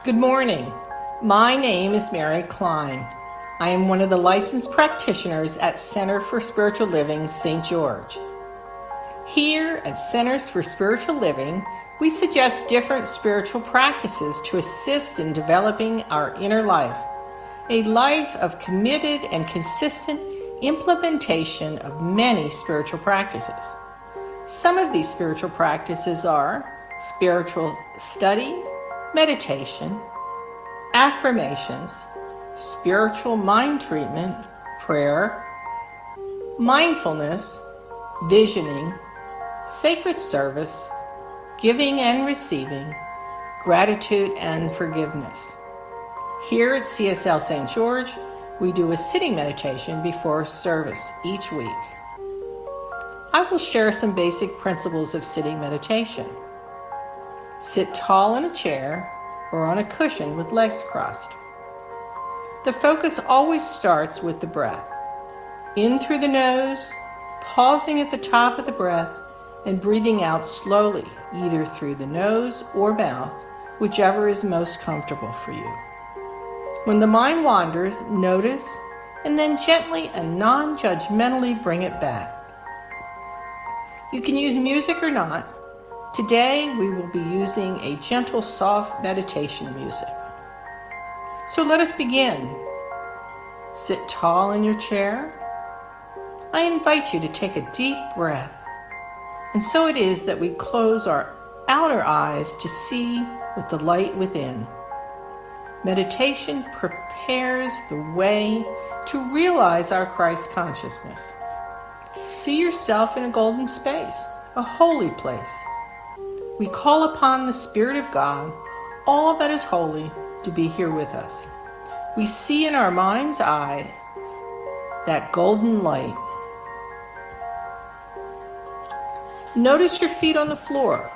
Good morning. My name is Mary Klein. I am one of the licensed practitioners at Center for Spiritual Living, St. George. Here at Centers for Spiritual Living, we suggest different spiritual practices to assist in developing our inner life, a life of committed and consistent implementation of many spiritual practices. Some of these spiritual practices are spiritual study, meditation, affirmations, spiritual mind treatment, prayer, mindfulness, visioning, sacred service, giving and receiving, gratitude and forgiveness. Here at CSL St. George, we do a sitting meditation before service each week. I will share some basic principles of sitting meditation. Sit tall in a chair or on a cushion with legs crossed. The focus always starts with the breath. In through the nose, pausing at the top of the breath, and breathing out slowly, either through the nose or mouth, whichever is most comfortable for you. When the mind wanders, notice, and then gently and non-judgmentally bring it back. You can use music or not. Today, we will be using a gentle, soft meditation music. So let us begin. Sit tall in your chair. I invite you to take a deep breath. And so it is that we close our outer eyes to see with the light within. Meditation prepares the way to realize our Christ consciousness. See yourself in a golden space, a holy place. We call upon the Spirit of God, all that is holy, to be here with us. We see in our mind's eye that golden light. Notice your feet on the floor.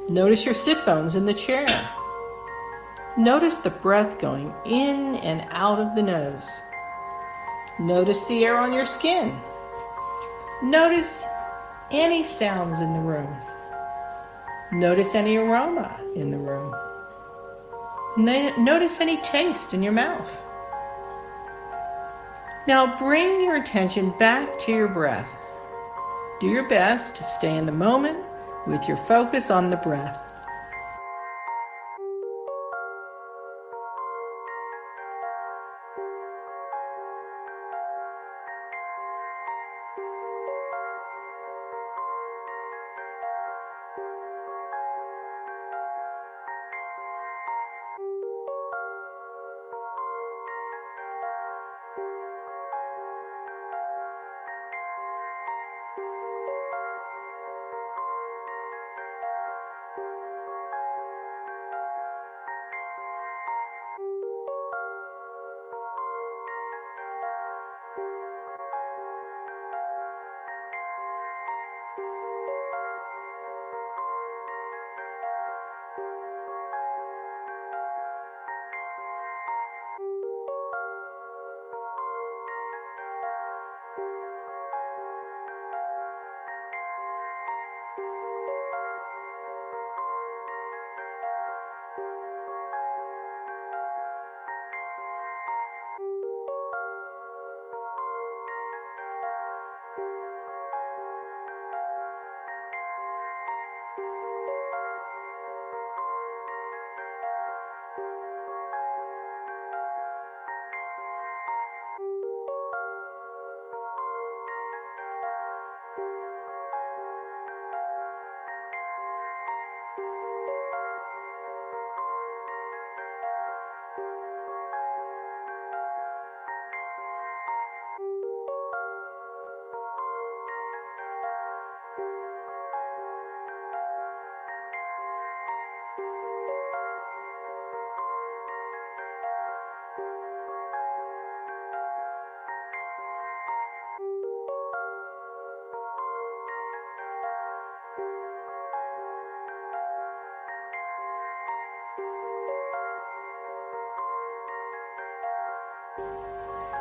Notice your sit bones in the chair. Notice the breath going in and out of the nose. Notice the air on your skin. Notice any sounds in the room. Notice any aroma in the room. Notice any taste in your mouth. Now bring your attention back to your breath. Do your best to stay in the moment with your focus on the breath.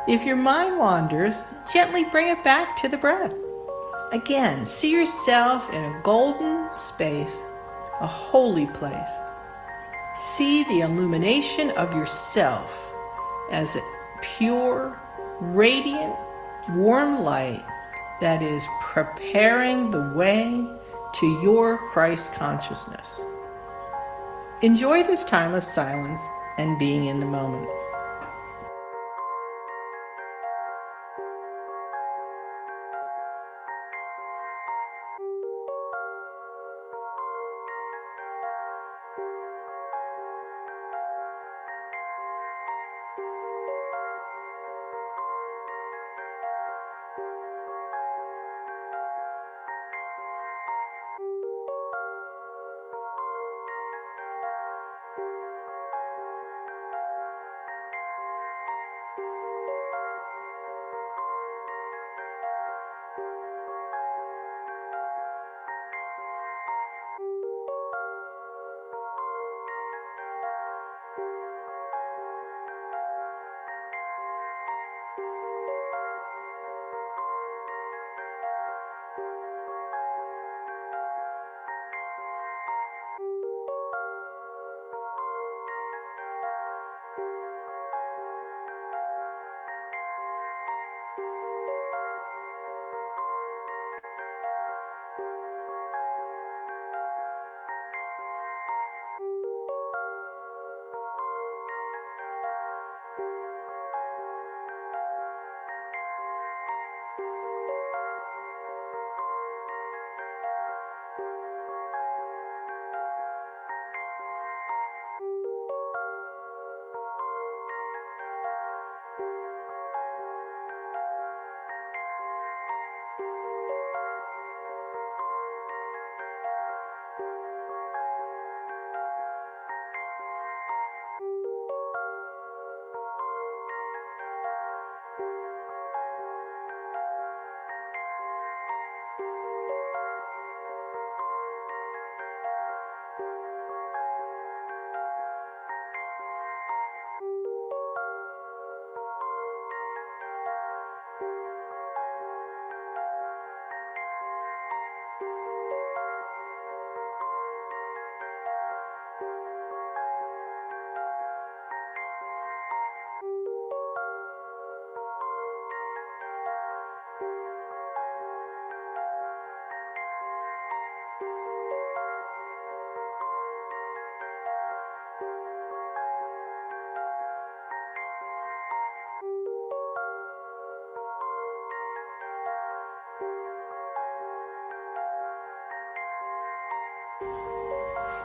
If your mind wanders, gently bring it back to the breath. Again, see yourself in a golden space, a holy place. See the illumination of yourself as a pure, radiant, warm light that is preparing the way to your Christ consciousness. Enjoy this time of silence and being in the moment.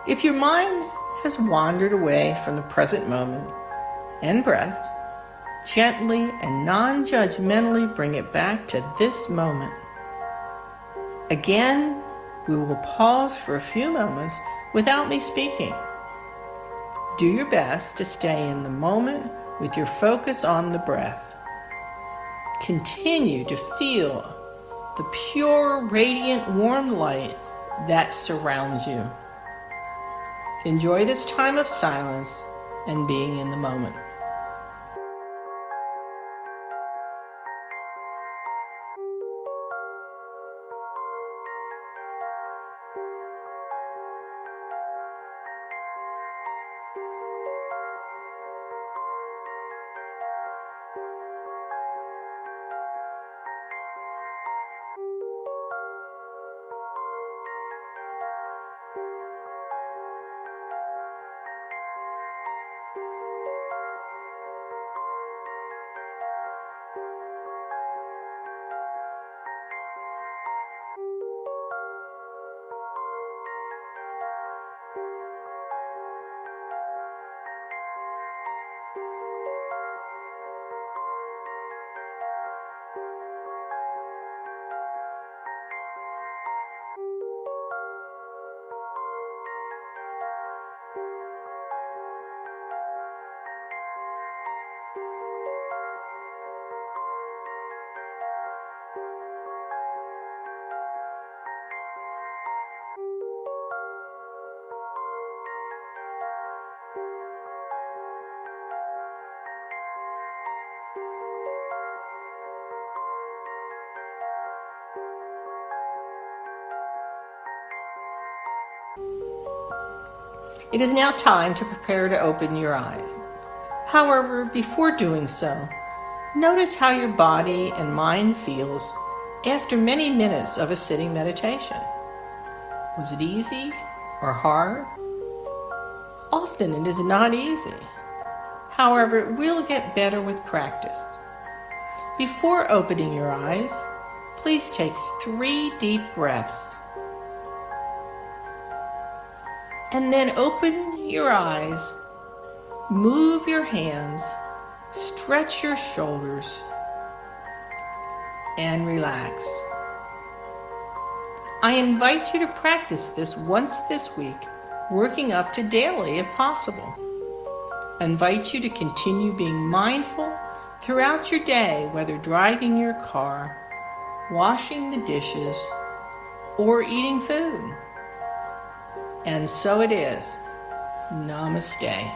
If your mind has wandered away from the present moment and breath, gently and non-judgmentally bring it back to this moment. Again, we will pause for a few moments without me speaking. Do your best to stay in the moment with your focus on the breath. Continue to feel the pure, radiant, warm light that surrounds you. Enjoy this time of silence and being in the moment. It is now time to prepare to open your eyes. However, before doing so, notice how your body and mind feels after many minutes of a sitting meditation. Was it easy or hard? Often it is not easy. However, it will get better with practice. Before opening your eyes, please take 3 deep breaths. And then open your eyes, move your hands, stretch your shoulders, and relax. I invite you to practice this once this week, working up to daily if possible. I invite you to continue being mindful throughout your day, whether driving your car, washing the dishes, or eating food. And so it is. Namaste.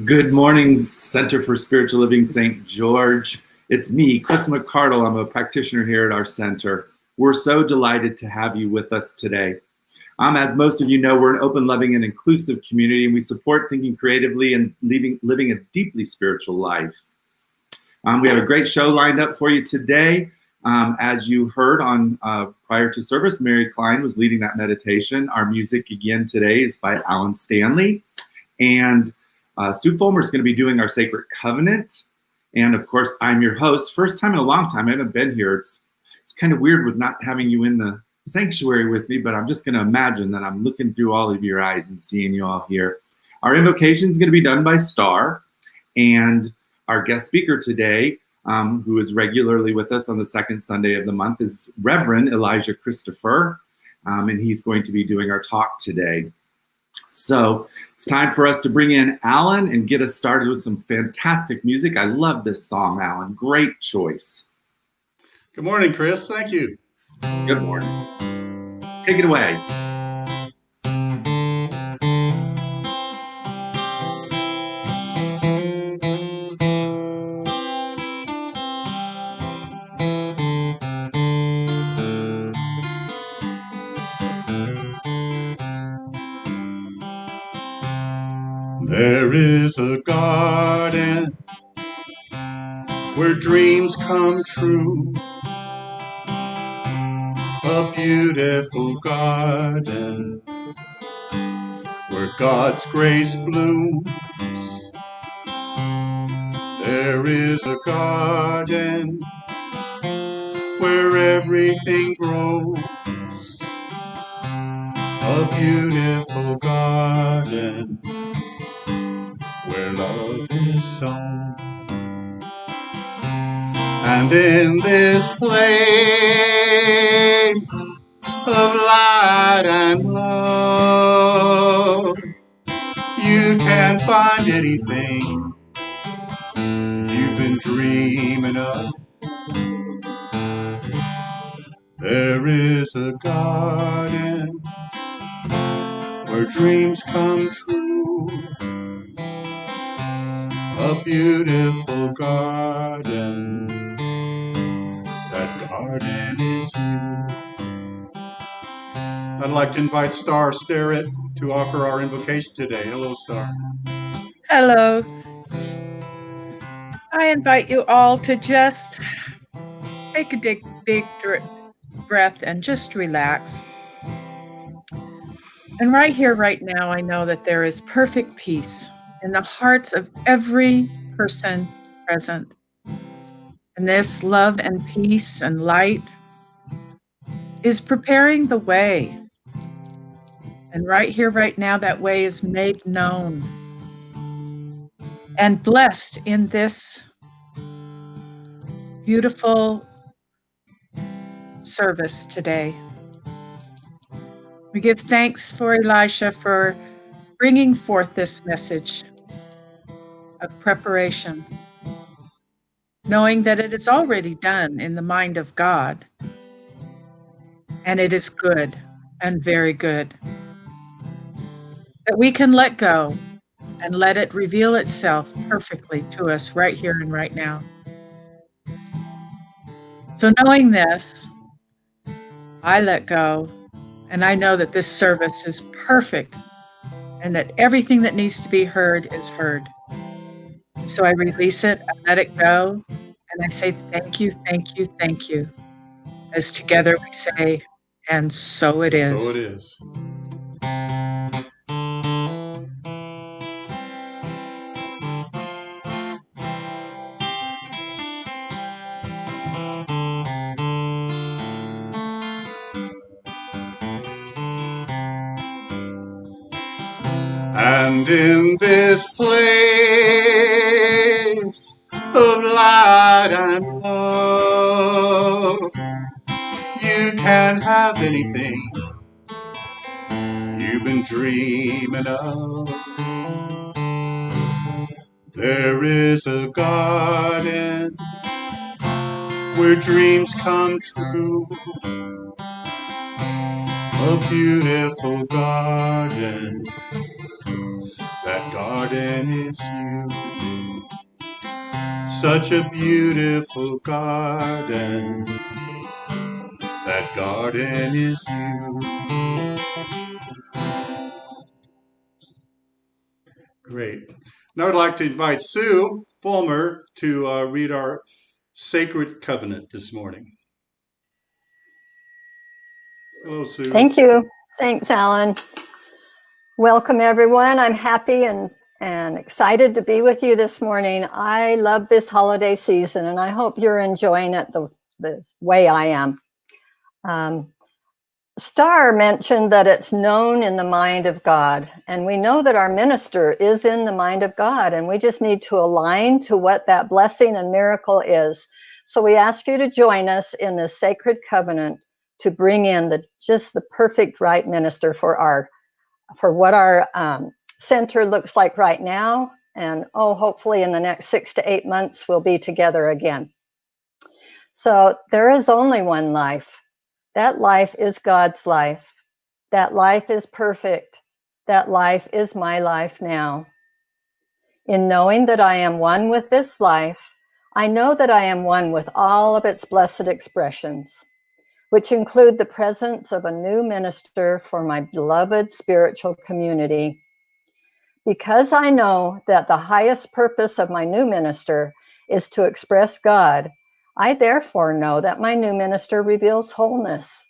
Good morning, Center for Spiritual Living St. George. It's me, Chris McCardle. I'm a practitioner here at our center. We're so delighted to have you with us today. As most of you know, we're an open, loving, and inclusive community, and we support thinking creatively and living a deeply spiritual life. We have a great show lined up for you today. As you heard on prior to service, Mary Klein was leading that meditation. Our music again today is by Alan Stanley. And Sue Fulmer is going to be doing our Sacred Covenant. And of course, I'm your host. First time in a long time. I haven't been here. It's kind of weird with not having you in the sanctuary with me, but I'm just going to imagine that I'm looking through all of your eyes and seeing you all here. Our invocation is going to be done by Star. And our guest speaker today, who is regularly with us on the second Sunday of the month, is Reverend Elisha Christopher. And he's going to be doing our talk today. So it's time for us to bring in Alan and get us started with some fantastic music. I love this song, Alan. Great choice. Good morning, Chris. Thank you. Good morning. Take it away. There is a garden where dreams come true, a beautiful garden where God's grace blooms. There is a garden where everything grows, a beautiful garden where love is sown. And in this place of light and love, you can find anything you've been dreaming of. There is a garden where dreams come true, a beautiful garden. That garden is you. I'd like to invite Star Sterrett to offer our invocation today. Hello, Star. Hello. I invite you all to just take a big breath and just relax. And right here, right now, I know that there is perfect peace in the hearts of every person present. And this love and peace and light is preparing the way. And right here, right now, that way is made known and blessed in this beautiful service today. We give thanks for Elisha for bringing forth this message of preparation, knowing that it is already done in the mind of God, and it is good and very good. That we can let go and let it reveal itself perfectly to us right here and right now. So knowing this, I let go, and I know that this service is perfect and that everything that needs to be heard is heard. So I release it, I let it go, and I say thank you, thank you, thank you. As together we say, and so it is. So it is. And in this place of light and love, you can have anything you've been dreaming of. There is a garden where dreams come true, a beautiful garden. That garden is you. Such a beautiful garden. That garden is you. Great. Now I'd like to invite Sue Fulmer to read our sacred covenant this morning. Hello, Sue. Thank you. Thanks, Alan. Welcome, everyone. I'm happy and excited to be with you this morning. I love this holiday season, and I hope you're enjoying it the way I am. Starr mentioned that it's known in the mind of God, and we know that our minister is in the mind of God, and we just need to align to what that blessing and miracle is. So we ask you to join us in this sacred covenant to bring in just the perfect right minister for what our center looks like right now, and hopefully in the next 6 to 8 months we'll be together again. So there is only one life. That life is God's life. That life is perfect. That life is my life now. In knowing that I am one with this life, I know that I am one with all of its blessed expressions, which include the presence of a new minister for my beloved spiritual community. Because I know that the highest purpose of my new minister is to express God, I therefore know that my new minister reveals wholeness.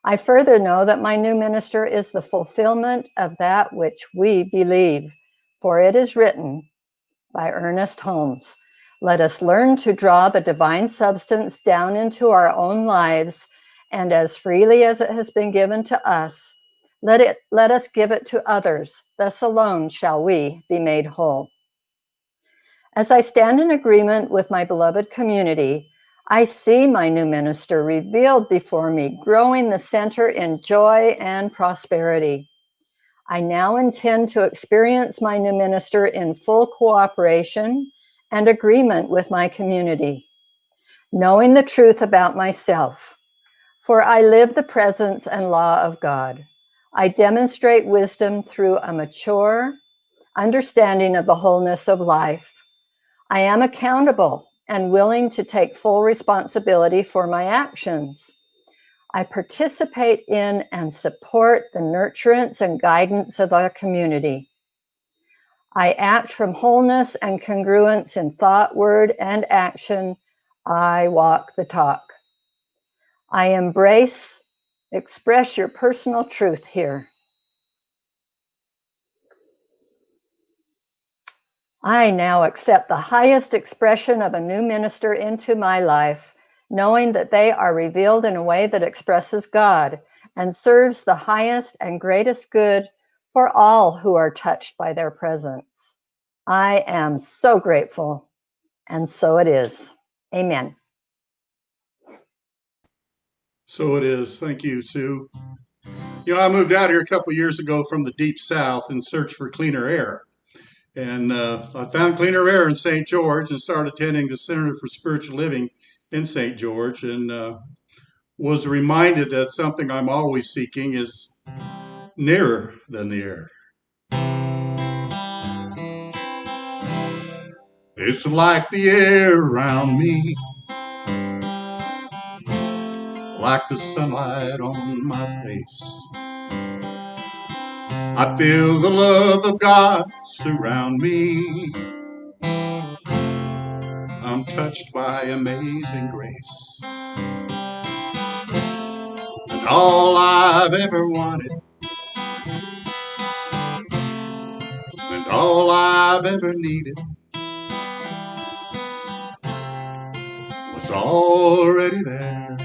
I further know that my new minister is the fulfillment of that which we believe, for it is written by Ernest Holmes, "Let us learn to draw the divine substance down into our own lives, and as freely as it has been given to us, let us give it to others. Thus alone shall we be made whole." As I stand in agreement with my beloved community, I see my new minister revealed before me, growing the center in joy and prosperity. I now intend to experience my new minister in full cooperation and agreement with my community, knowing the truth about myself. For I live the presence and law of God. I demonstrate wisdom through a mature understanding of the wholeness of life. I am accountable and willing to take full responsibility for my actions. I participate in and support the nurturance and guidance of our community. I act from wholeness and congruence in thought, word, and action. I walk the talk. I express your personal truth here. I now accept the highest expression of a new minister into my life, knowing that they are revealed in a way that expresses God and serves the highest and greatest good for all who are touched by their presence. I am so grateful, and so it is. Amen. So it is. Thank you, Sue. You know, I moved out here a couple of years ago from the deep south in search for cleaner air. And I found cleaner air in St. George and started attending the Center for Spiritual Living in St. George, and was reminded that something I'm always seeking is nearer than the air. It's like the air around me, like the sunlight on my face. I feel the love of God surround me. I'm touched by amazing grace. And all I've ever wanted, and all I've ever needed, was already there.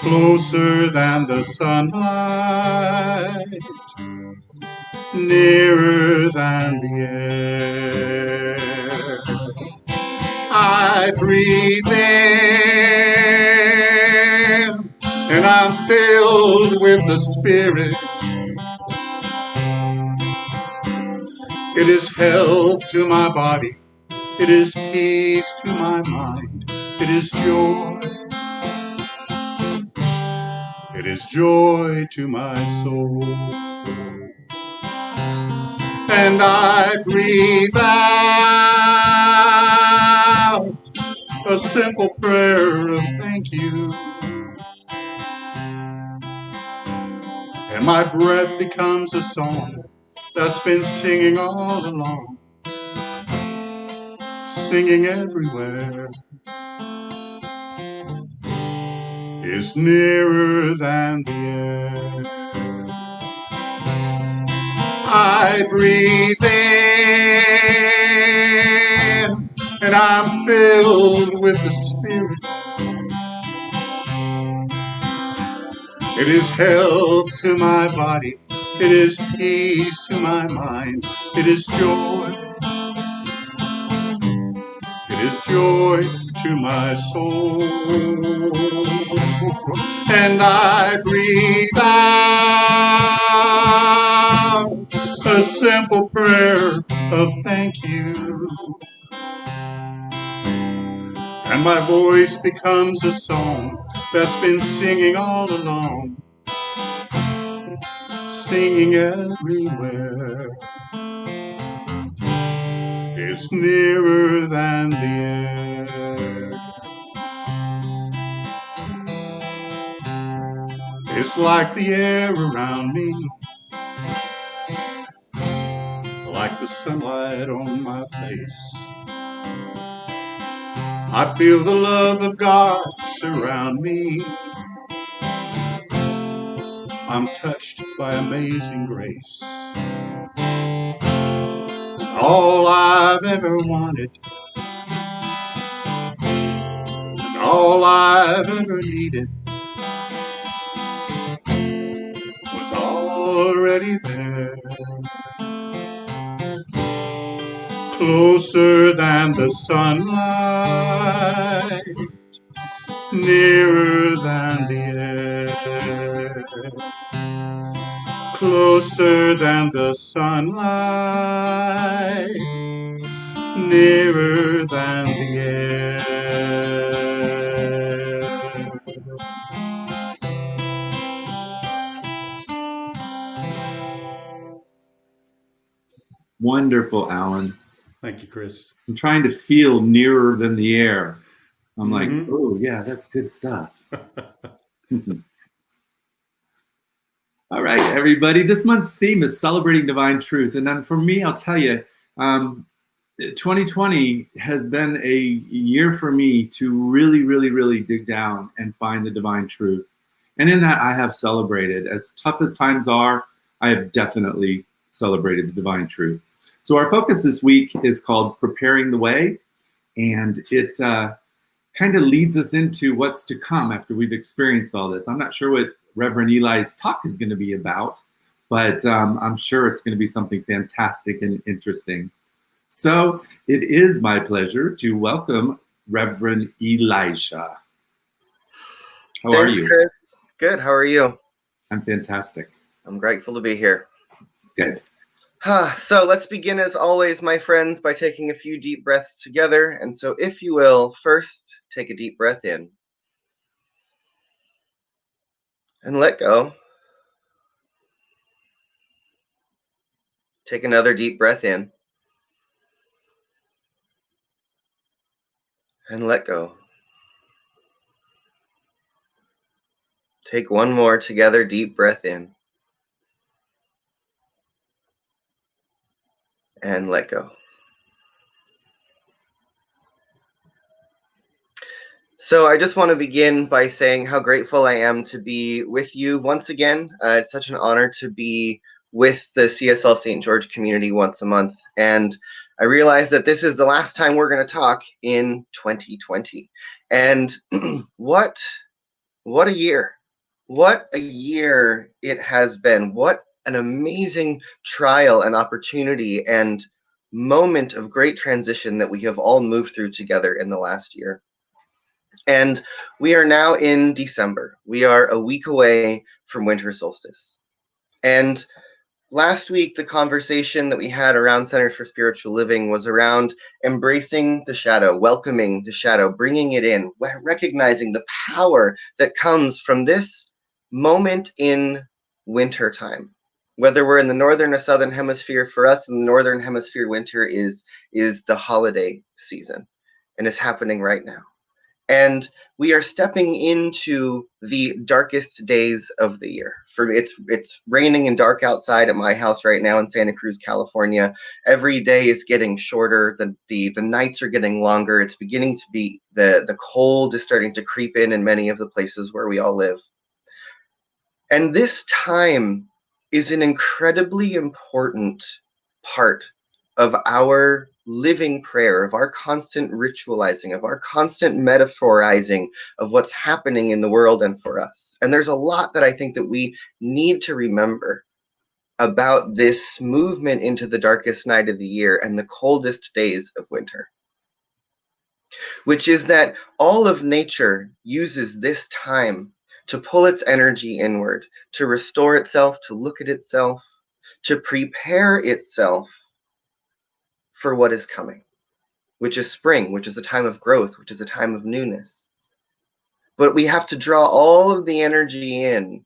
Closer than the sunlight, nearer than the air. I breathe in, and I'm filled with the Spirit. It is health to my body. It is peace to my mind. It is joy. It is joy to my soul. And I breathe out a simple prayer of thank you. And my breath becomes a song that's been singing all along, singing everywhere. Is nearer than the air. I breathe in, and I'm filled with the Spirit. It is health to my body. It is peace to my mind. It is joy. It is joy to my soul. And I breathe out a simple prayer of thank you. And my voice becomes a song that's been singing all along, singing everywhere. It's nearer than the air. It's like the air around me, like the sunlight on my face. I feel the love of God surround me. I'm touched by amazing grace. All I've ever wanted, and all I've ever needed, was already there. closer than the sunlight, nearer than the air, closer than the sunlight, nearer than the air. Wonderful, Alan. Thank you, Chris. I'm trying to feel nearer than the air. I'm like, Mhm. oh, yeah, that's good stuff. All right, everybody. This month's theme is celebrating divine truth. And then for me, I'll tell you, 2020 has been a year for me to really, really, really dig down and find the divine truth. And in that, I have celebrated. As tough as times are, I have definitely celebrated the divine truth. So our focus this week is called Preparing the Way. And it kind of leads us into what's to come after we've experienced all this. I'm not sure what Reverend Eli's talk is going to be about, but I'm sure it's going to be something fantastic and interesting. So it is my pleasure to welcome Reverend Elisha. How are you? Chris. Good. How are you? I'm fantastic. I'm grateful to be here. Good. So let's begin, as always, my friends, by taking a few deep breaths together. And so, if you will, first take a deep breath in and let go. Take another deep breath in and let go. Take one more together deep breath in and let go. So I just want to begin by saying how grateful I am to be with you once again. It's such an honor to be with the CSL St. George community once a month. And I realize that this is the last time we're going to talk in 2020. And what a year. What a year it has been. What an amazing trial and opportunity and moment of great transition that we have all moved through together in the last year. And we are now in December. We are a week away from winter solstice. And last week, the conversation that we had around Centers for Spiritual Living was around embracing the shadow, welcoming the shadow, bringing it in, recognizing the power that comes from this moment in winter time. Whether we're in the northern or southern hemisphere, for us in the northern hemisphere, winter is the holiday season, and it's happening right now. And we are stepping into the darkest days of the year. It's raining and dark outside at my house right now in Santa Cruz, California. Every day is getting shorter. The nights are getting longer. It's beginning to be the cold is starting to creep in many of the places where we all live. And this time is an incredibly important part of our living prayer, of our constant ritualizing, of our constant metaphorizing of what's happening in the world and for us. And there's a lot that I think that we need to remember about this movement into the darkest night of the year and the coldest days of winter, which is that all of nature uses this time to pull its energy inward, to restore itself, to look at itself, to prepare itself for what is coming, which is spring, which is a time of growth, which is a time of newness. But we have to draw all of the energy in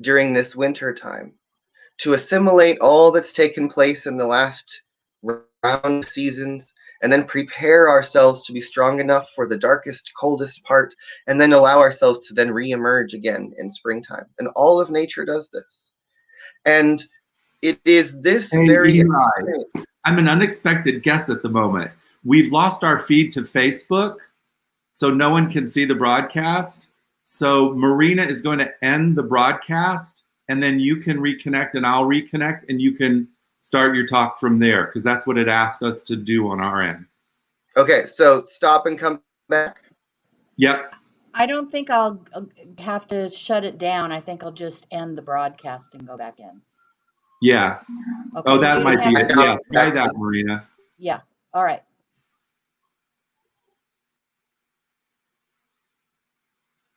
during this winter time to assimilate all that's taken place in the last round of seasons, and then prepare ourselves to be strong enough for the darkest, coldest part, and then allow ourselves to then re-emerge again in springtime. And all of nature does this. And it is this very... Eli, I'm an unexpected guest at the moment. We've lost our feed to Facebook, so no one can see the broadcast. So Marina is going to end the broadcast, and then you can reconnect and I'll reconnect, and you can start your talk from there, because that's what it asked us to do on our end. Okay, so stop and come back. Yep. I don't think I'll have to shut it down. I think I'll just end the broadcast and go back in. Yeah. Okay, Oh, so that you might don't be have it. to- Yeah, try that, Marina. Yeah. All right.